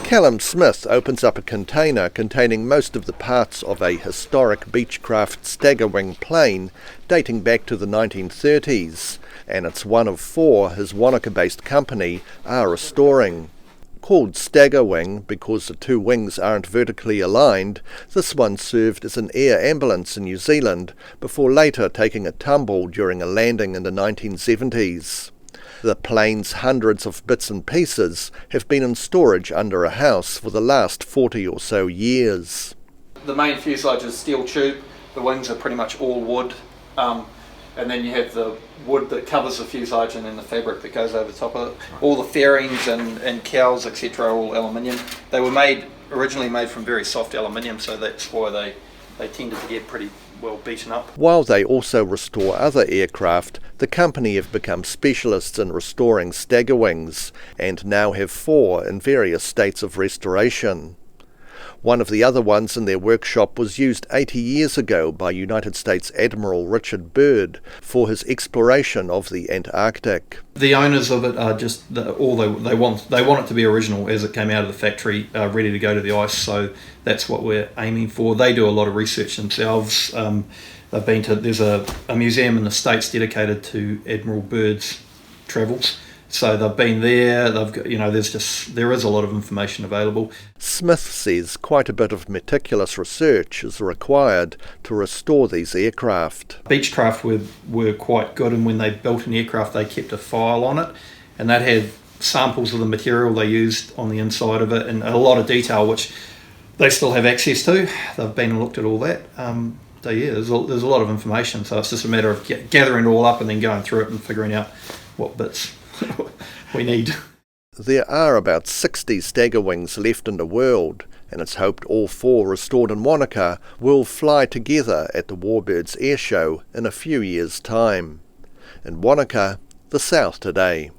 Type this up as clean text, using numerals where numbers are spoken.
Callum Smith opens up a container containing most of the parts of a historic Beechcraft Staggerwing plane dating back to the 1930s, and it's one of four his Wanaka-based company are restoring. Called Staggerwing because the two wings aren't vertically aligned, this one served as an air ambulance in New Zealand before later taking a tumble during a landing in the 1970s. The plane's hundreds of bits and pieces have been in storage under a house for the last 40 or so years. The main fuselage is steel tube, the wings are pretty much all wood, and then you have the wood that covers the fuselage and then the fabric that goes over the top of it. All the fairings and cowls, etc. are all aluminium. They were originally made from very soft aluminium, so that's why they tended to get pretty well beaten up. While they also restore other aircraft, the company have become specialists in restoring Staggerwings and now have four in various states of restoration. One of the other ones in their workshop was used 80 years ago by United States Admiral Richard Byrd for his exploration of the Antarctic. The owners of it are just all they want it to be original as it came out of the factory, ready to go to the ice. So that's what we're aiming for. They do a lot of research themselves. They've been to there's a museum in the States dedicated to Admiral Byrd's travels. So they've been there, they've got, there is a lot of information available. Smith says quite a bit of meticulous research is required to restore these aircraft. Beechcraft were quite good, and when they built an aircraft they kept a file on it, and that had samples of the material they used on the inside of it and a lot of detail which they still have access to. They've been and looked at all that. So yeah, there's a lot of information, so it's just a matter of gathering it all up and then going through it and figuring out what bits we need. There are about 60 Staggerwings left in the world, and it's hoped all four restored in Wanaka will fly together at the Warbirds Air Show in a few years' time. In Wanaka, the South Today.